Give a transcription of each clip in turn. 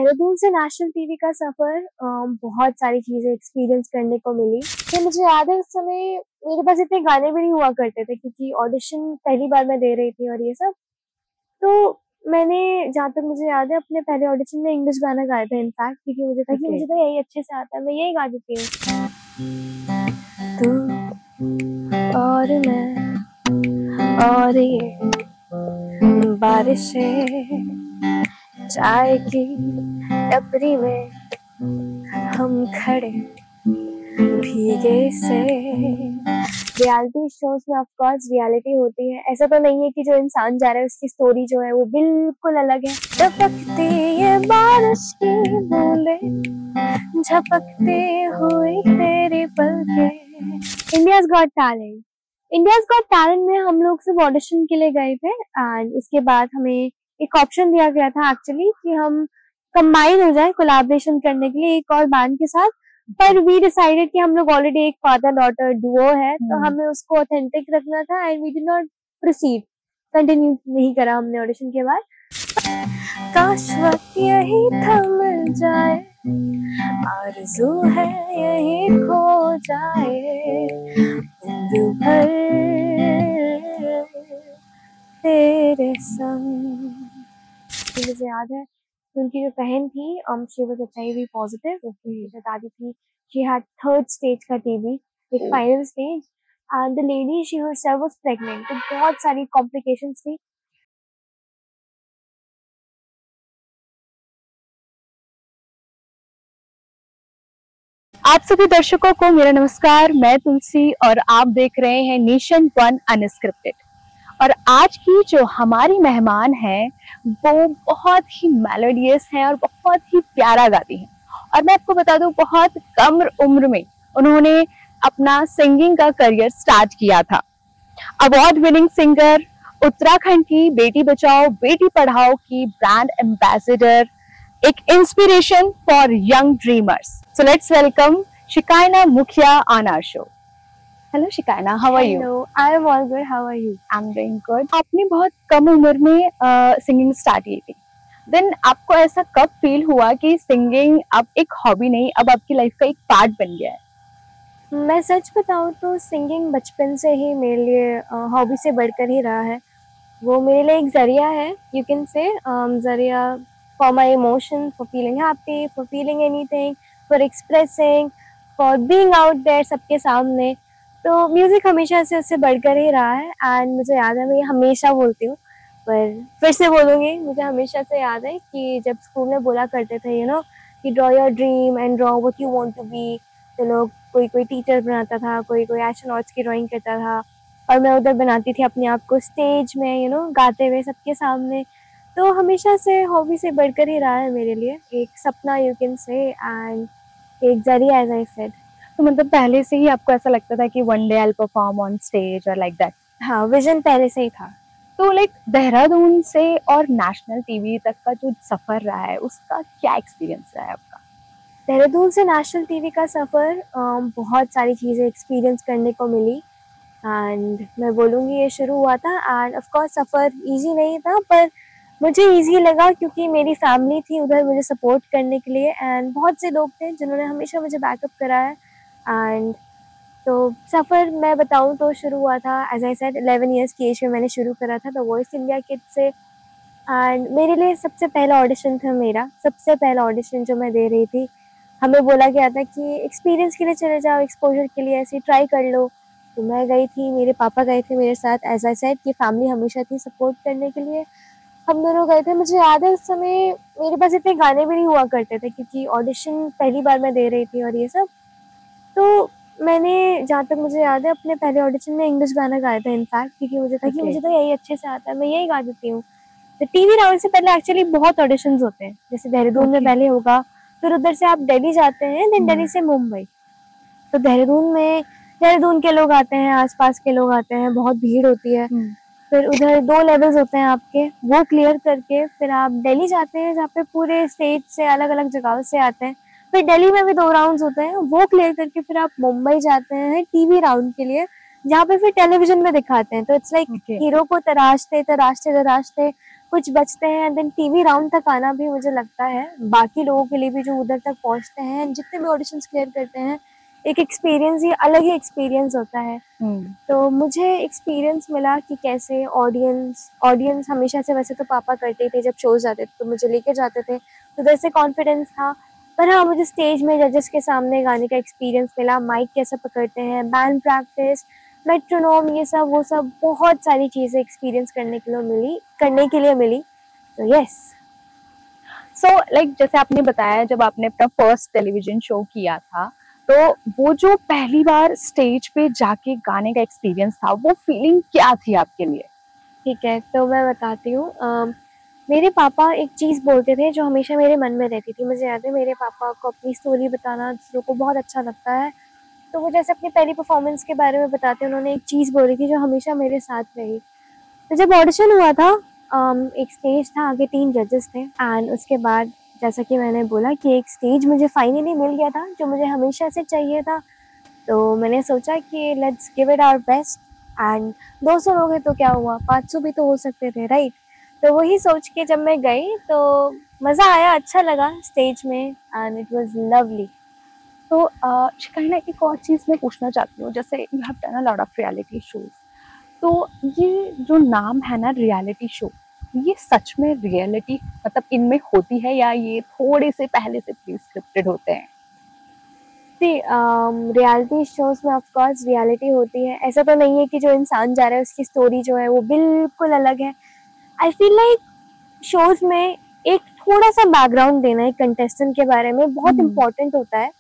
देहरादून से national TV का सफर बहुत सारी चीजें एक्सपीरियंस करने को मिली। फिर मुझे याद है उस समय मेरे पास इतने गाने भी नहीं हुआ करते थे क्योंकि ऑडिशन पहली बार मैं दे रही थी और ये सब। तो मैंने, जहाँ तक मुझे याद है, अपने पहले ऑडिशन में इंग्लिश गाना गाया था इनफैक्ट, क्योंकि मुझे था कि मुझे तो यही अच्छे से आता है, मैं यही गा देती हूँ। तू और मैं और ये बारिशें, चाय की टपरी में हम खड़े भीगे से। रियलिटी शोज में ऑफ कोर्स रियलिटी होती है, ऐसा तो नहीं है कि जो इंसान जा रहा है उसकी स्टोरी जो है वो बिल्कुल अलग है। टपकती ये बारिश की बूंदें, झपकते हुए तेरी पलकें। India's got talent, India's got talent में हम लोग सिर्फ ऑडिशन के लिए गए थे एंड उसके बाद हमें एक ऑप्शन दिया गया था एक्चुअली कि हम कंबाइन हो जाए कोलैबोरेशन करने के लिए एक और बैंड के साथ। पर वी डिसाइडेड कि हम लोग ऑलरेडी एक फादर डॉटर डुओ है तो हमें उसको ऑथेंटिक रखना था and we did not proceed, continue नहीं करा हमने ऑडिशन के बाद। काश वक्त यही थम जाए, आरज़ू है यही खो जाए, उम्र भर तेरे संग। मुझे याद है उनकी जो बहन थी शी वाज HIV पॉजिटिव, उसकी दादी थी, शी हैड 3rd स्टेज का TB, एक final stage, and the lady she herself was pregnant, तो बहुत सारी कॉम्प्लिकेशंस थी। आप सभी दर्शकों को मेरा नमस्कार, मैं तुलसी और आप देख रहे हैं नेशन वन अनस्क्रिप्टेड। और आज की जो हमारी मेहमान है वो बहुत ही मेलोडियस है और बहुत ही प्यारा गाती है। और मैं आपको बता दूं, बहुत कम उम्र में उन्होंने अपना सिंगिंग का करियर स्टार्ट किया था। अवार्ड विनिंग सिंगर, उत्तराखंड की बेटी बचाओ बेटी पढ़ाओ की ब्रांड एम्बेसडर, एक inspiration for young dreamers. So let's welcome Shikayana Mukhiya on our show. Hello Shikayana, how are you? Hello, I am all good, how are you? I am doing good. आपने बहुत कम उम्र में singing start की थी, देन आपको ऐसा कब फील हुआ कि सिंगिंग अब एक हॉबी नहीं, अब आपकी लाइफ का एक पार्ट बन गया है? मैं सच बताऊं तो सिंगिंग बचपन से ही मेरे लिए हॉबी से बढ़कर ही रहा है। वो मेरे लिए एक जरिया है, यू कैन से जरिया for my emotion, for feeling happy, for feeling anything, for expressing, for being out there सबके सामने। तो म्यूज़िक हमेशा से उससे बढ़कर ही रहा है एंड मुझे याद है, मैं ये हमेशा बोलती हूँ पर फिर से बोलूँगी, मुझे हमेशा से याद है कि जब स्कूल में बोला करते थे कि draw your dream and draw what you want to be, तो लोग कोई टीचर बनाता था, कोई एस्ट्रोनॉट्स की ड्राइंग करता था और मैं उधर बनाती थी अपने आप को स्टेज में गाते हुए सबके सामने। तो हमेशा से हॉबी से बढ़कर ही रहा है मेरे लिए, एक सपना यू कैन से एंड एक जरिया, एज आई सेड। तो मतलब पहले से ही आपको ऐसा लगता था कि one day I will perform on stage और लाइक दैट? हाँ, विजन पहले से ही था। तो लाइक देहरादून से और नेशनल टीवी तक का जो सफर रहा है उसका क्या एक्सपीरियंस रहा है आपका? देहरादून से नेशनल टीवी का सफ़र बहुत सारी चीज़ें एक्सपीरियंस करने को मिली एंड मैं बोलूँगी ये शुरू हुआ था end of course suffer easy नहीं था पर मुझे इजी लगा क्योंकि मेरी फैमिली थी उधर मुझे सपोर्ट करने के लिए एंड बहुत से लोग थे जिन्होंने हमेशा मुझे बैकअप करा है। एंड तो सफ़र मैं बताऊँ तो शुरू हुआ था, एज आई सेड 11 ईयर्स की एज में मैंने शुरू करा था द वॉइस इंडिया किड से। एंड मेरे लिए सबसे पहला ऑडिशन था, मेरा सबसे पहला ऑडिशन जो मैं दे रही थी। हमें बोला गया था कि एक्सपीरियंस के लिए चले जाओ, एक्सपोजर के लिए ऐसे ट्राई कर लो। तो मैं गई थी, मेरे पापा गए थे मेरे साथ, एज आई सेड कि फैमिली हमेशा थी सपोर्ट करने के लिए। हम दोनों गए थे। मुझे याद है उस समय मेरे पास इतने गाने भी नहीं हुआ करते थे क्योंकि ऑडिशन पहली बार मैं दे रही थी और ये सब। तो मैंने, जहाँ तक मुझे याद है, अपने पहले ऑडिशन में इंग्लिश गाना गाया था इनफैक्ट, क्योंकि मुझे था कि मुझे तो यही अच्छे से आता है, मैं यही गा देती हूँ। तो टीवी राउंड से पहले एक्चुअली बहुत ऑडिशंस होते हैं, जैसे देहरादून में पहले होगा, फिर उधर से आप दिल्ली जाते हैं, देन दिल्ली से मुंबई। तो देहरादून में देहरादून के लोग आते हैं, आसपास के लोग आते हैं, बहुत भीड़ होती है। फिर उधर 2 लेवल्स होते हैं आपके, वो क्लियर करके फिर आप दिल्ली जाते हैं जहाँ पे पूरे स्टेट से अलग अलग जगहों से आते हैं। फिर दिल्ली में भी 2 राउंड्स होते हैं, वो क्लियर करके फिर आप मुंबई जाते हैं टीवी राउंड के लिए, जहाँ पे फिर टेलीविजन में दिखाते हैं। तो इट्स लाइक हीरो को तराशते तराशते तराशते कुछ बचते हैं, देन टीवी राउंड तक आना भी मुझे लगता है बाकी लोगों के लिए भी जो उधर तक पहुंचते हैं, जितने भी ऑडिशंस क्लियर करते हैं, एक एक्सपीरियंस ही अलग ही एक्सपीरियंस होता है। तो मुझे एक्सपीरियंस मिला कि कैसे ऑडियंस हमेशा से, वैसे तो पापा करते थे जब शोज जाते थे तो मुझे लेके जाते थे, तो उधर से कॉन्फिडेंस था। पर हाँ, मुझे स्टेज में जजेस के सामने गाने का एक्सपीरियंस मिला, माइक कैसे पकड़ते हैं, बैंड प्रैक्टिस, मेट्रोनोम, ये सब वो सब बहुत सारी चीज़ें एक्सपीरियंस करने के लिए मिली। तो यस। सो लाइक जैसे आपने बताया, जब आपने अपना फर्स्ट टेलीविजन शो किया था, तो वो जो पहली बार स्टेज पे जाके गाने का एक्सपीरियंस था, वो फीलिंग क्या थी आपके लिए? ठीक है, तो मैं बताती हूँ। मेरे पापा एक चीज़ बोलते थे जो हमेशा मेरे मन में रहती थी। मुझे याद है मेरे पापा को अपनी स्टोरी बताना दूसरों को बहुत अच्छा लगता है। तो वो जैसे अपनी पहली परफॉर्मेंस के बारे में बताते हैं, उन्होंने एक चीज़ बोली थी जो हमेशा मेरे साथ रही। तो जब ऑडिशन हुआ था, एक स्टेज था, आगे 3 जजेस थे, एंड उसके बाद जैसा कि मैंने बोला कि एक स्टेज मुझे फाइनली मिल गया था जो मुझे हमेशा से चाहिए था। तो मैंने सोचा कि let's give it our best, and 200 लोग हैं तो क्या हुआ, 500 भी तो हो सकते थे, राइट? तो वही सोच के जब मैं गई तो मज़ा आया, अच्छा लगा स्टेज में, एंड इट वाज लवली। तो शिकायना, एक और चीज़ मैं पूछना चाहती हूँ, जैसे you have done a lot of reality shows, तो ये जो नाम है ना रियलिटी शो, ये सच में रियलिटी मतलब इनमें होती है, या ये थोड़े से पहले से प्री स्क्रिप्टेड होते हैं? रियलिटी शोज में ऑफ कोर्स रियलिटी होती है। ऐसा तो नहीं है कि जो इंसान जा रहा है उसकी स्टोरी जो है वो बिल्कुल अलग है। आई फील लाइक शोज में एक थोड़ा सा बैकग्राउंड देना एक कंटेस्टेंट के बारे में बहुत इम्पोर्टेंट होता है,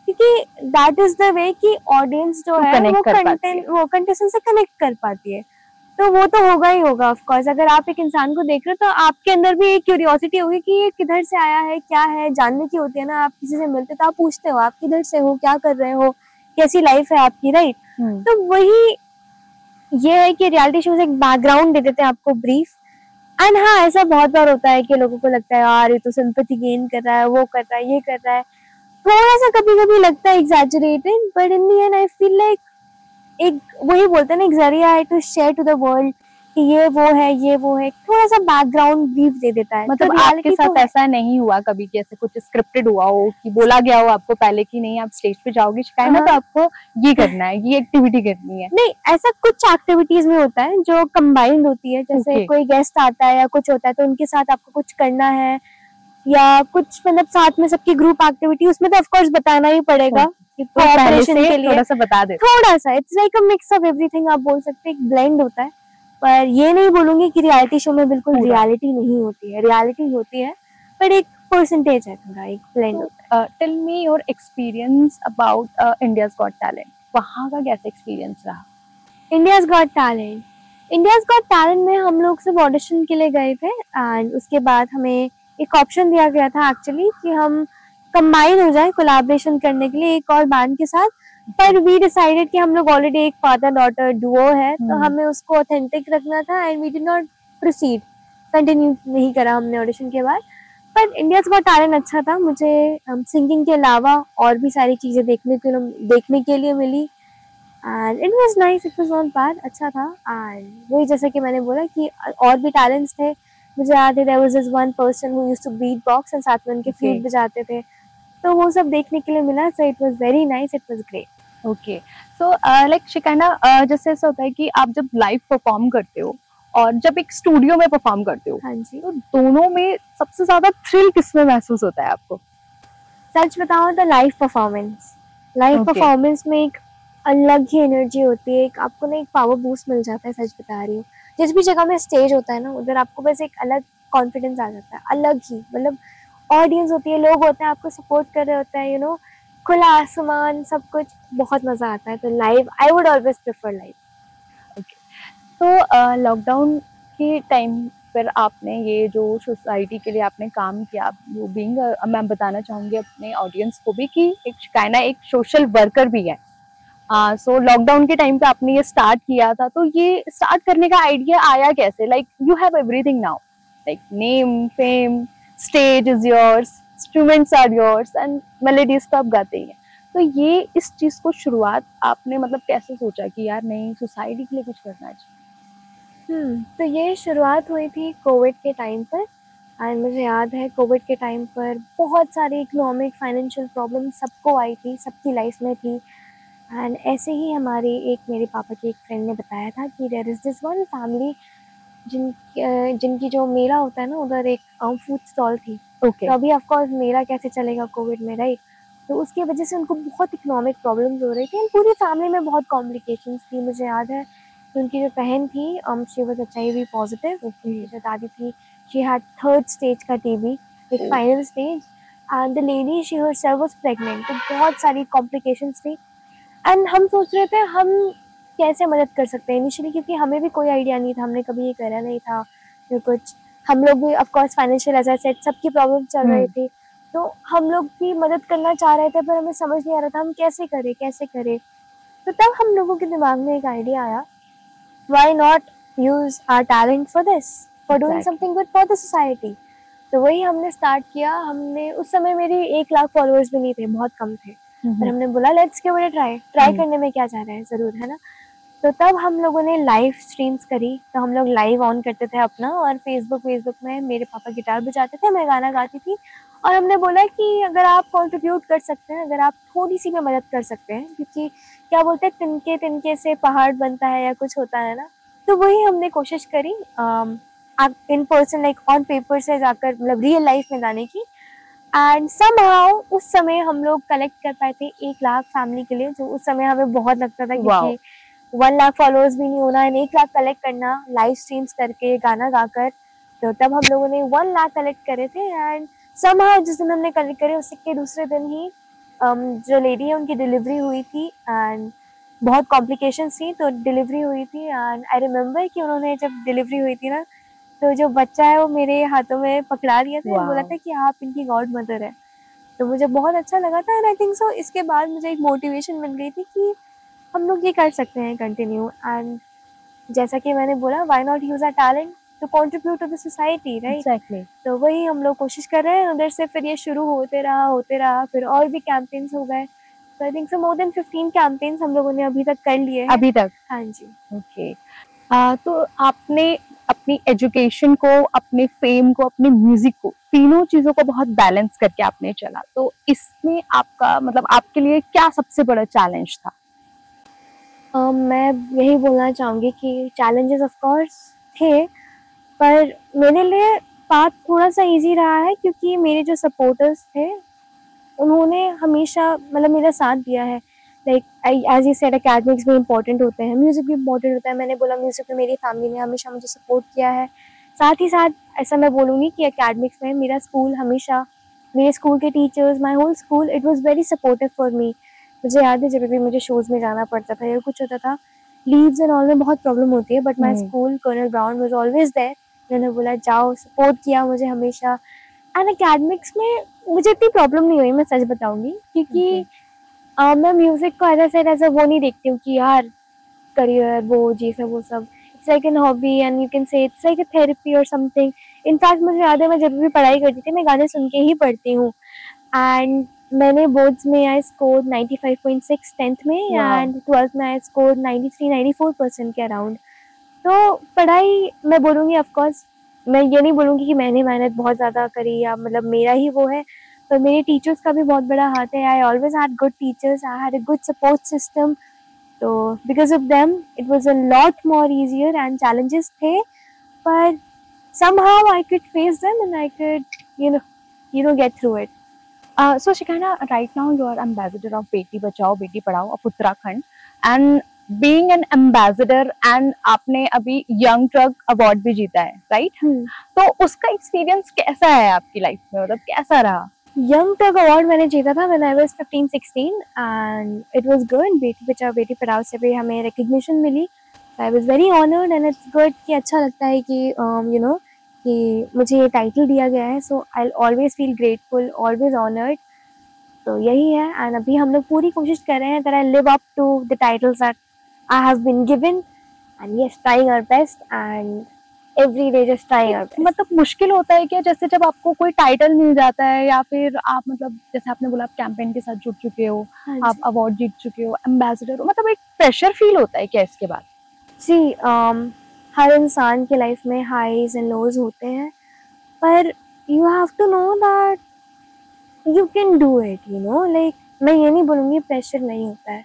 क्योंकि दैट इज द वे कि ऑडियंस जो है वो कंटेस्टेंट से कनेक्ट कर पाती है। तो वो तो होगा ही होगा ऑफ कोर्स। अगर आप एक इंसान को देख रहे हो तो आपके अंदर भी एक क्यूरियोसिटी होगी कि ये किधर से आया है, क्या है, जानने की होती है ना। आप किसी से मिलते तो आप पूछते हो आप किधर से हो, क्या कर रहे हो, कैसी लाइफ है आपकी, राइट? तो वही ये है कि रियलिटी शोज एक बैकग्राउंड दे देते हैं आपको, ब्रीफ। एंड हाँ, ऐसा बहुत बार होता है कि लोगों को लगता है यार ये तो सिंपैथी गेन कर रहा है, वो कर रहा है, ये कर रहा है, थोड़ा सा कभी कभी लगता है exaggerated, but in the end I feel like एक वही बोलते हैं ना, एक जरिया है to share to the world कि ये वो है, ये वो है, थोड़ा सा बैकग्राउंड ब्रीफ दे देता है। मतलब तो आपके साथ ऐसा नहीं हुआ कभी कि ऐसे कुछ स्क्रिप्टेड हुआ हो, कि बोला गया हो आपको पहले कि नहीं आप स्टेज पे जाओगे शिकायना तो आपको ये करना है, ये एक्टिविटी करनी है? नहीं, ऐसा कुछ एक्टिविटीज में होता है जो कंबाइंड होती है, जैसे कोई गेस्ट आता है या कुछ होता है तो उनके साथ आपको कुछ करना है, या कुछ मतलब साथ में सबकी ग्रुप एक्टिविटी, उसमें तो ऑफ कोर्स बताना ही पड़ेगा कोऑपरेशन के लिए। थोड़ा सा बता दे, थोड़ा सा it's like a mix of everything, आप बोल सकते हैं एक ब्लेंड होता है। पर ये नहीं बोलूंगी कि रियलिटी शो में बिल्कुल रियलिटी नहीं होती है, रियलिटी होती है, पर एक परसेंटेज है, थोड़ा एक ब्लेंड होता है। Tell me your experience about India's got talent, वहाँ का कैसा एक्सपीरियंस रहा? इंडियाज गॉट टैलेंट में हम लोग सिर्फ ऑडिशन के लिए गए थे, एंड उसके बाद हमें एक ऑप्शन दिया गया था एक्चुअली कि हम कंबाइन हो जाए कोलैबोरेशन करने के लिए एक और बैंड के साथ। पर वी डिसाइडेड कि हम लोग ऑलरेडी एक फादर डॉटर डुओ है, तो हमें उसको ऑथेंटिक रखना था, and we did not proceed, continue नहीं करा हमने ऑडिशन के बाद। पर इंडियाज गॉट टैलेंट अच्छा था, मुझे सिंगिंग के अलावा और भी सारी चीज़ें देखने के लिए मिली, and it was nice, it was not bad, अच्छा था। एंड वही जैसा कि मैंने बोला कि और भी टैलेंट्स थे। मुझे याद है there was this one person who used to beat box and साथ में उनके फ्लूट बजाते थे, तो वो सब देखने के लिए मिला। So it was very nice, it was great. Okay, so like Shikayana, जैसे ऐसा होता है कि आप जब लाइव परफॉर्म करते हो और जब एक स्टूडियो में परफॉर्म करते हो, हाँ जी, तो दोनों में सबसे ज्यादा थ्रिल किसमें महसूस होता है आपको? सच बताऊं तो लाइव परफॉर्मेंस में एक अलग ही एनर्जी होती है, एक आपको ना एक पावर बूस्ट मिल जाता है। सच बता रही हूँ, जिस भी जगह में स्टेज होता है ना, उधर आपको बस एक अलग कॉन्फिडेंस आ जाता है, अलग ही, मतलब ऑडियंस होती है, लोग होते हैं आपको सपोर्ट कर रहे होते हैं, खुला आसमान, सब कुछ, बहुत मजा आता है। तो live, I would always prefer live. Okay, तो लॉकडाउन के टाइम पर आपने ये जो सोसाइटी के लिए आपने काम किया, वो बीइंग, मैं बताना चाहूँगी अपने ऑडियंस को भी कि एक शिकायना एक सोशल वर्कर भी है। सो लॉकडाउन के टाइम पे आपने ये स्टार्ट किया था, तो ये स्टार्ट करने का आइडिया आया कैसे? Like you have everything now, like name, fame, stage is yours, instruments are yours and melodies तो आप गाते ही हैं। तो ये इस चीज को शुरुआत आपने मतलब कैसे सोचा कि यार नहीं, सोसाइटी के लिए कुछ करना चाहिए? तो ये शुरुआत हुई थी कोविड के टाइम पर। एंड मुझे याद है कोविड के टाइम पर बहुत सारी इकोनॉमिक फाइनेंशियल प्रॉब्लम सबको आई थी, सबकी लाइफ में थी। एंड ऐसे ही हमारे मेरे पापा के एक फ्रेंड ने बताया था कि there is this one family जिनकी जो मेला होता है ना, उधर एक फूड स्टॉल थी। ओके। तो अभी ऑफ कोर्स मेला कैसे चलेगा कोविड में, राइट? तो उसकी वजह से उनको बहुत इकोनॉमिक प्रॉब्लम्स हो रही थी एंड पूरी फैमिली में बहुत कॉम्प्लिकेशंस थी। मुझे याद है कि उनकी जो बहन थी शी वाज HIV पॉजिटिव। उनकी जो दादी थी शी हैड 3rd स्टेज का TB, एक final stage. And the lady she herself was pregnant. तो बहुत सारी कॉम्प्लिकेशंस थी एंड हम सोच रहे थे हम कैसे मदद कर सकते हैं इनिशियली, क्योंकि हमें भी कोई आइडिया नहीं था, हमने कभी ये करा नहीं था या कुछ। हम लोग भी of course financial as I said सबकी प्रॉब्लम चल रही थी, तो हम लोग भी मदद करना चाह रहे थे पर हमें समझ नहीं आ रहा था हम कैसे करें। तो तब हम लोगों के दिमाग में एक आइडिया आया, why not use our talent for this, for doing something good for the society. तो वही हमने स्टार्ट किया। हमने उस समय मेरे 1 लाख फॉलोअर्स भी नहीं थे, बहुत कम थे। पर हमने बोला let's give it a try करने में क्या जा रहा है, जरूर, है ना? तो तब हम लोगों ने लाइव स्ट्रीम्स करी। तो हम लोग लाइव ऑन करते थे अपना, और फेसबुक में मेरे पापा गिटार बजाते थे, मैं गाना गाती थी। और हमने बोला कि अगर आप कंट्रीब्यूट कर सकते हैं, अगर आप थोड़ी सी भी मदद कर सकते हैं, क्योंकि क्या बोलते हैं तिनके तिनके से पहाड़ बनता है या कुछ होता है ना, तो वही हमने कोशिश करी आप in person like on paper से जाकर, मतलब रियल लाइफ में गाने की। एंड समहाउ उस समय हम लोग कलेक्ट कर पाए थे 1 लाख फैमिली के लिए, जो उस समय हमें बहुत लगता था, क्योंकि 1 लाख फॉलोअर्स भी नहीं होना एंड 1 लाख कलेक्ट करना लाइव स्ट्रीम्स करके गाना गाकर। तो तब हम लोगों ने 1 लाख कलेक्ट करे थे। एंड समहाउ जिस दिन हमने कलेक्ट करे उसके दूसरे दिन ही जो लेडी है उनकी डिलीवरी हुई थी एंड बहुत कॉम्प्लिकेशंस थी, तो डिलीवरी हुई थी। एंड आई रिमेम्बर कि उन्होंने जब डिलीवरी हुई थी ना, तो जो बच्चा है वो मेरे हाथों में पकड़ा दिया था, बोला था कि आप इनकी गॉड मदर है। तो मुझे बहुत अच्छा लगा था एंड आई थिंक सो इसके बाद मुझे एक मोटिवेशन मिल गई थी कि हम लोग ये कर सकते हैं कंटिन्यू। एंड जैसा कि मैंने बोला, why not use our talent to contribute to the society, right? Exactly. तो वही हम लोग कोशिश कर रहे हैं। उधर से फिर ये शुरू होते रहा, फिर और भी कैंपेन्स हो गए। तो I think so more than 15 campaigns हम लोगों ने अभी तक कर लिए हैं। अभी तक? हाँ जी। ओके। तो आपने अपनी एजुकेशन को, अपने फेम को, अपने म्यूजिक को, तीनों चीजों को बहुत बैलेंस करके आपने चला। तो इसमें आपका मतलब आपके लिए क्या सबसे बड़ा चैलेंज था? मैं यही बोलना चाहूँगी कि चैलेंजेस ऑफ कोर्स थे, पर मेरे लिए पाथ थोड़ा सा इजी रहा है, क्योंकि मेरे जो सपोर्टर्स थे उन्होंने हमेशा मतलब मेरा साथ दिया है। Like as you said academics भी इम्पोर्टेंट होते हैं, म्यूज़िक भी इम्पोर्टेंट होता है। मैंने बोला म्यूज़िक में मेरी फैमिली ने हमेशा मुझे सपोर्ट किया है। साथ ही साथ ऐसा मैं बोलूँगी कि एकेडमिक्स में मेरा स्कूल हमेशा, मेरे स्कूल के teachers, my whole school, it was very supportive for me. मुझे याद है जब भी मुझे शोज़ में जाना पड़ता था या कुछ होता था, लीव्स एंड ऑल में बहुत प्रॉब्लम होती है, but my school colonel Brown was always there. उन्होंने बोला जाओ, सपोर्ट किया मुझे हमेशा। एंड एकेडमिक्स में मुझे इतनी प्रॉब्लम नहीं हुई, मैं सच बताऊंगी, क्योंकि मैं म्यूजिक को एज अ वो नहीं देखती हूँ कि यार करियर वो जी सब वो सब। It's like an hobby and you can से इट्स लाइक अ थेरेपी और समथिंग। इनफैक्ट मुझे याद है मैं जब भी पढ़ाई करती थी मैं गाने सुन के ही पढ़ती हूँ। एंड मैंने बोर्ड्स में आई स्कोर 95.6 टेंथ में, एंड 12th में आई स्कोर 93-94% के अराउंड। तो पढ़ाई मैं बोलूँगी ऑफ कोर्स, मैं ये नहीं बोलूँगी कि मैंने मेहनत बहुत ज़्यादा करी या मतलब मेरा ही वो है, पर मेरे टीचर्स का भी बहुत बड़ा हाथ है। I always had good teachers, I had a good support system. तो because of them it was a lot more easier. And challenges थे, पर somehow I could face them and I could get through it. So Shikana, right now you are ambassador of Beti Bachao Beti Padhao of Uttarakhand, and being an ambassador, and आपने अभी young truck award भी जीता है, right? तो उसका experience कैसा है आपकी लाइफ में, मतलब कैसा रहा? यंग टग अवार्ड मैंने जीता था when I was 15-16 and it was good। Beti Bachao बेटी पढ़ाओ से भी हमें रिकग्निशन मिली। I was very honored and it's good कि अच्छा लगता है कि कि मुझे ये टाइटल दिया गया है। So I always feel grateful, always honoured. तो यही है। एंड अभी हम लोग पूरी कोशिश कर रहे हैं that I live up to the titles that I have been given and yes, trying our best and every day just trying our best। मतलब मुश्किल होता है क्या, जैसे जब आपको कोई टाइटल मिल जाता है या फिर आप मतलब जैसे आपने बोला आप कैंपेन के साथ जुड़ चुके हो, आप अवार्ड जीत चुके हो, एम्बेसडर हो, मतलब एक प्रेशर फील होता है क्या इसके बाद? जी हर इंसान के लाइफ में हाईज एंड लोज होते हैं, पर you have to know that you can do it, you know, like मैं ये नहीं बोलूँगी प्रेशर नहीं होता है,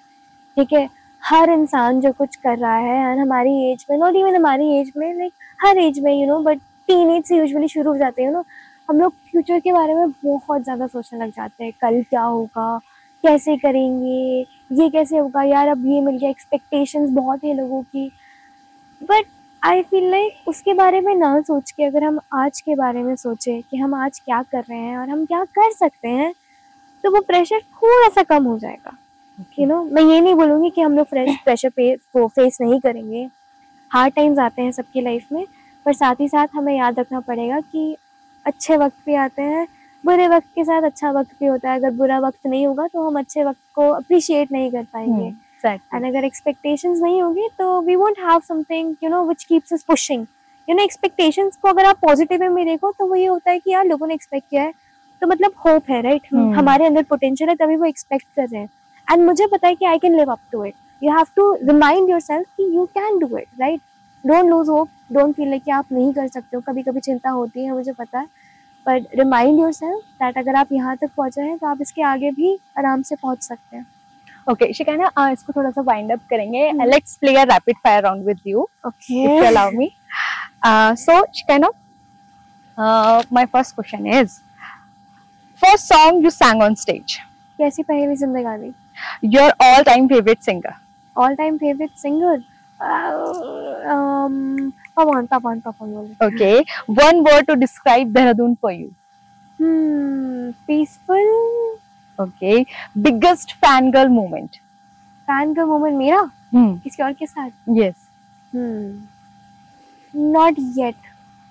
ठीक है। हर इंसान जो कुछ कर रहा है एंड हमारी एज में, नॉट इवन हमारी एज में, लाइक हर एज में, you know, but teen age से यूजुअली शुरू हो जाते हैं, यू नो, हम लोग फ्यूचर के बारे में बहुत ज़्यादा सोचने लग जाते हैं, कल क्या होगा, कैसे करेंगे, ये कैसे होगा, यार अब ये मिल गया, एक्सपेक्टेशंस बहुत है लोगों की। बट आई फील लाइक उसके बारे में ना सोच के अगर हम आज के बारे में सोचें कि हम आज क्या कर रहे हैं और हम क्या कर सकते हैं, तो वो प्रेशर थोड़ा सा कम हो जाएगा, यू नो। मैं ये नहीं बोलूँगी कि हम लोग प्रेशर फेस नहीं करेंगे, हार्ड टाइम्स आते हैं सबकी लाइफ में, पर साथ ही साथ हमें याद रखना पड़ेगा कि अच्छे वक्त भी आते हैं, बुरे वक्त के साथ अच्छा वक्त भी होता है। अगर बुरा वक्त नहीं होगा तो हम अच्छे वक्त को अप्रिशिएट नहीं कर पाएंगे, एंड अगर एक्सपेक्टेशंस नहीं होगी तो we won't have something, you know, which keeps us pushing, you know. Expectations को अगर आप पॉजिटिव वे में देखो तो वो ये होता है कि यार लोगों ने एक्सपेक्ट किया है तो मतलब होप है, राइट। हमारे अंदर पोटेंशियल है तभी वो एक्सपेक्ट कर रहे हैं, एंड मुझे पता है कि I can live up to it. You have to remind yourself कि you can do it, right. Don't lose hope, don't feel like कि आप नहीं कर सकते हो। कभी कभी चिंता होती है, मुझे पता है, बट रिमाइंड योरसेल्फ दैट अगर आप यहाँ तक पहुंचे हैं तो आप इसके आगे भी आराम से पहुंच सकते हैं। ओके शिकाना, इसको थोड़ा सा वाइंड अप करेंगे। Let's play a rapid fire round with you, okay, if you allow me. So Shikana, my first question is, first song you sang on stage, कैसी पहेली जिंदगानी। your all time favorite singer, all time favourite singer, पवन पवन पवन बोले। okay, one word to describe Dehradun for you, peaceful. okay, biggest fangirl moment, fan का moment मेरा किसी और के साथ, yes, not yet,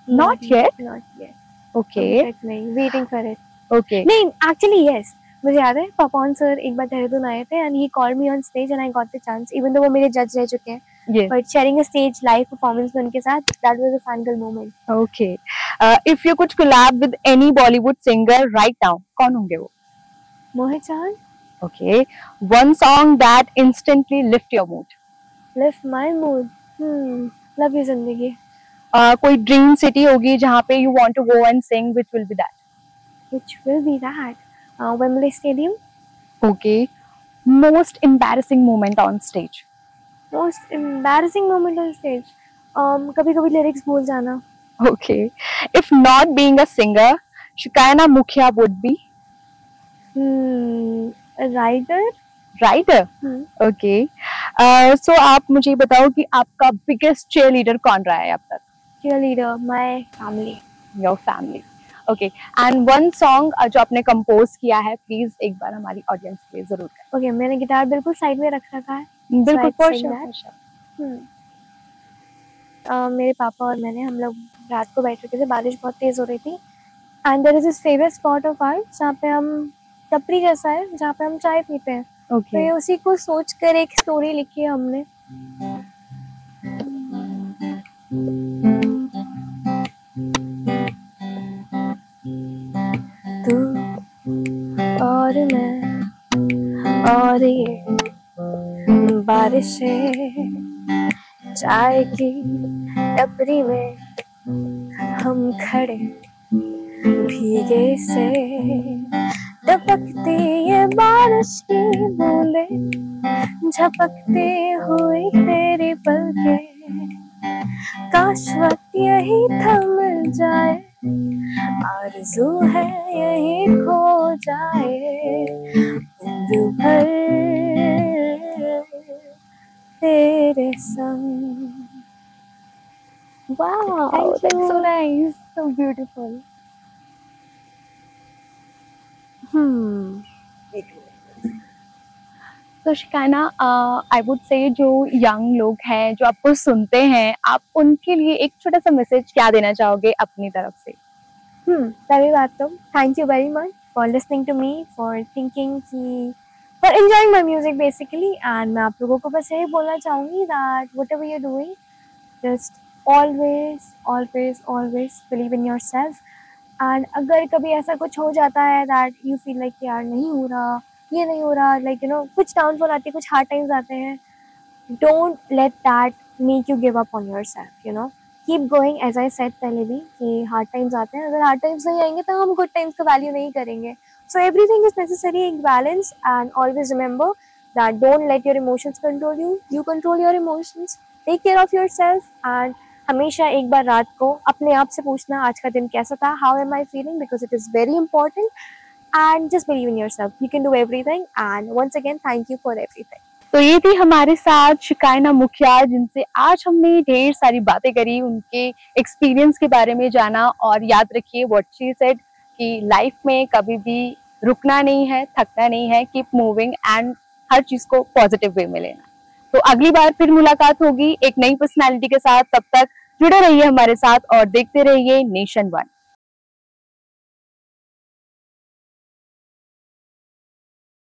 not yet, not yet, okay, नहीं, वेटिंग फॉर इट। okay, नहीं, एक्चुअली यस, मुझे याद है पवन सर एक बार देहरादून आए थे and he called me on stage and I got the chance, even though वो मेरे जज रह चुके हैं, yes, but sharing a stage live performance में उनके साथ, that was a fan girl moment. okay, if you could collab with any Bollywood singer right now, कौन होंगे वो? मोहित चांद। Okay, one song that instantly lift your mood, lift my mood, love you जिंदगी। कोई dream city होगी जहाँ पे you want to go and sing, which will be that? Which will be that? Wembley Stadium. Okay, most embarrassing moment on stage, Most embarrassing moment on stage. कभी कभी lyrics भूल जाना। okay, if not being a singer, Shikana Mukhia would be writer. writer, okay, so आप मुझे बताओ कि आपका biggest cheerleader कौन रहा है अब तक? cheerleader, my family. Your family, okay, and one song जो आपने कंपोज किया है, प्लीज एक बार हमारी ऑडियंस के लिए जरूर करें। Okay, मैंने गिटार बिल्कुल साइड में रख रखा है। बिल्कुल, So I for sing sure, that. for sure. मेरे पापा और मैंने, हम लोग रात को बैठ रखे थे, बारिश बहुत तेज हो रही थी, and there is this favourite spot of ours जहाँ पे हम, टपरी जैसा है जहाँ पे हम चाय पीते हैं, तो Okay, ये उसी को सोच कर एक स्टोरी लिखी है हमने। तू और मैं और ये बारिशें, चाय की टपरी में हम खड़े भीगे से, टपकती ये बारिश की बूंदें, झपकते हुए तेरी पलकें, काश वक्त यही थम जाए, आरज़ू है यही खो जाए, उम्र भर तेरे संग। wow, Thank that's you. so nice, so beautiful. तो शिकाना, आई वुड से जो यंग लोग हैं जो आपको सुनते हैं, आप उनके लिए एक छोटा सा मैसेज क्या देना चाहोगे अपनी तरफ से? पहली बात तो thank you very much for listening to me, for thinking की, for enjoying my music basically, and मैं आप लोगों को बस यही बोलना चाहूँगी that whatever you doing, just always always always believe in yourself, and अगर कभी ऐसा कुछ हो जाता है दैट यू फील लाइक यार नहीं हो रहा, ये नहीं हो रहा, लाइक यू नो कुछ डाउनफॉल आती है, कुछ हार्ड टाइम्स आते हैं, don't let that make you give up on yourself, you know. Keep going, as I said पहले भी कि हार्ड टाइम्स आते हैं, अगर हार्ड टाइम्स नहीं आएंगे तो हम गुड टाइम्स का वैल्यू नहीं करेंगे। So everything is necessary in balance, and always remember that don't let your emotions control you, you control your emotions. Take care of yourself, and हमेशा एक बार रात को अपने आप से पूछना आज का दिन कैसा था, how am I feeling, because it is very important. And just believe in yourself, you can do everything, and once again thank you for everything. तो ये थी हमारे साथ शिकायना मुखिया, जिनसे आज हमने ढेर सारी बातें करी, उनके एक्सपीरियंस के बारे में जाना। और याद रखिए व्हाट शी सेड कि लाइफ में कभी भी रुकना नहीं है, थकना नहीं है, कीप मूविंग एंड हर चीज को पॉजिटिव वे में लेना। तो अगली बार फिर मुलाकात होगी एक नई पर्सनालिटी के साथ। तब तक जुड़े रहिए हमारे साथ और देखते रहिए नेशन वन।